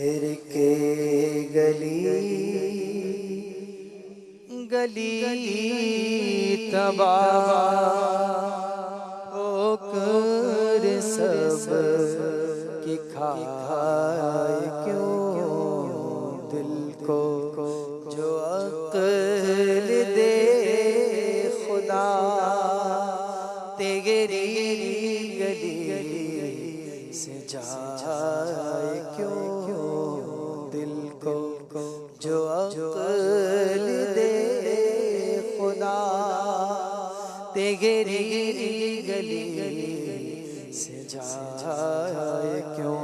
फिर के गली गली तबाह होकर सब की खाए क्यों दिल को जो अक्ल दे खुदा तेरी गली से जाए क्यों दिल को जो अक्ल दे खुदा तेरी गली से जाए क्यों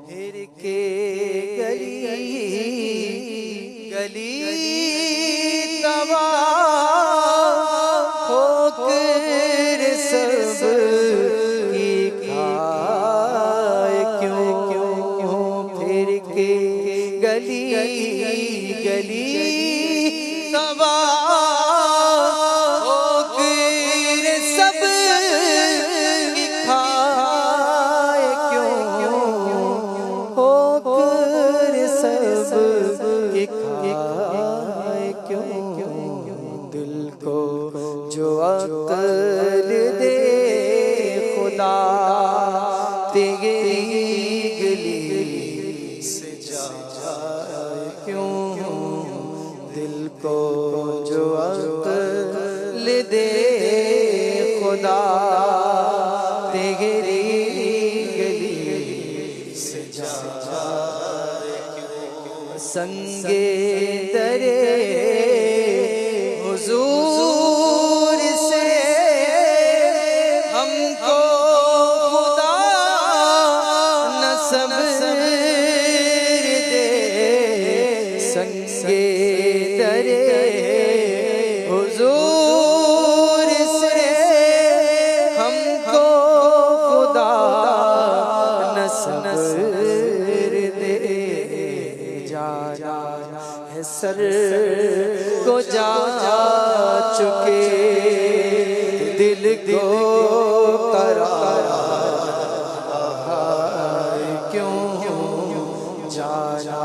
फिर के गली गली तबाह होकर सब की खाए क्यों फिर के गली गली तबाह होकर सब की खाए क्यों होकर सब की खाए क्यों दिल को जो अक्ल दे खुदा तेरी गली से जाए क्यों दिल को जो अक्ल दे खुदा तेरी गली से जाए क्यों संगे दरे हुजूर से हमको खुदा नसब दे संगे दरे हुजूर से हमको खुदा नसब दे जाना है सर को जा चुके दिल को करार क्यों जाना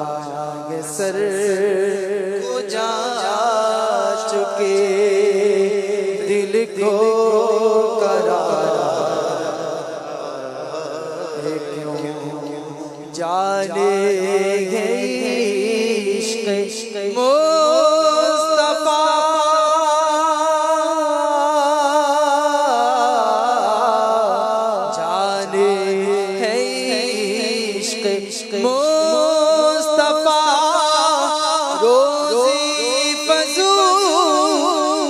है सर को जा चुके दिल को करार क्यों जाने इश्क़ मुस्तफ़ा जाने है इश्क़ मुस्तफ़ा रोज़ी फ़ज़ू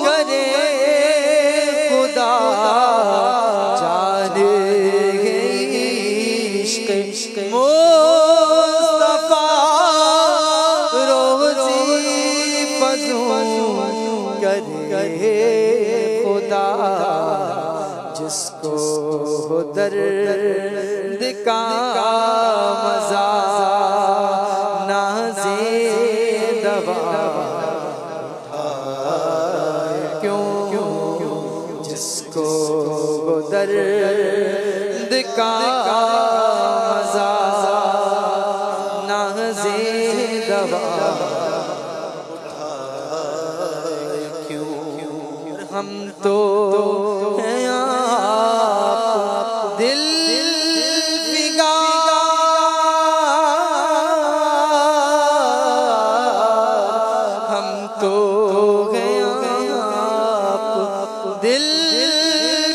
करे खुदा जाने है इश्क़ मुस्तफ़ा करे खुदा जिसको दर्द का मज़ा नाज़े दवा क्यों जिसको दर्द का मज़ा नाज़े दवा हम तो हैं आप दिल फिगार हम तो हैं आप दिल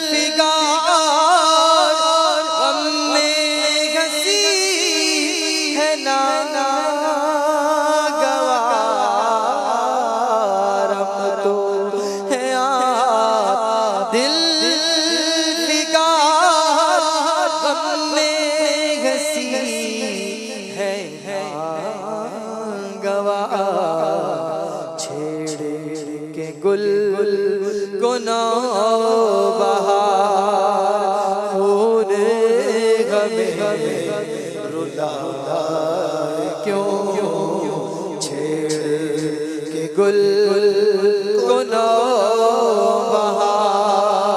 फिगार हम में हंसी है नाना गवार हम तो दिल फिगार हमने हंसी है गवाह छेड़ के गुल नौबहार फूल गमे रुला क्यों छेड़ के गुल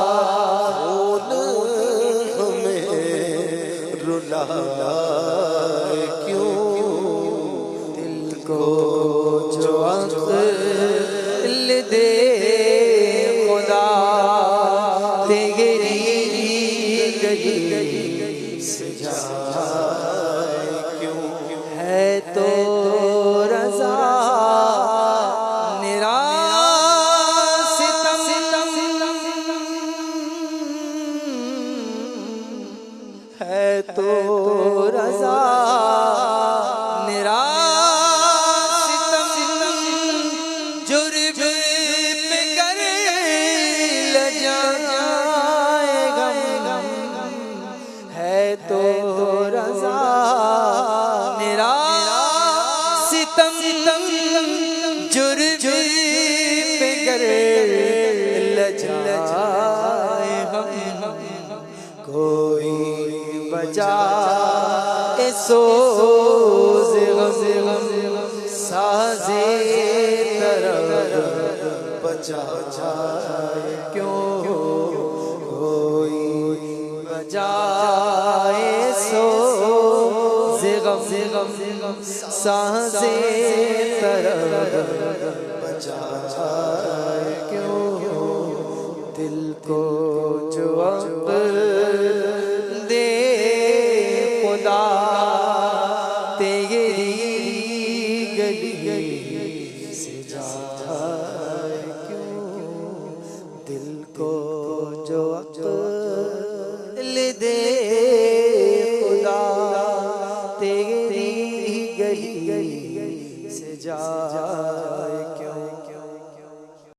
नौबहार रुला क्यों जुर्म पे गर लजाए हम कोई बजाए सोज़ गम साज़े तरह बजा जाए क्यों कोई बजाए सोज़ गम साज़े तरह बजा जाए क्यों दिल को जो अक़्ल दे खुदा तेरी गली से जाए क्यों दिल को जो अक़्ल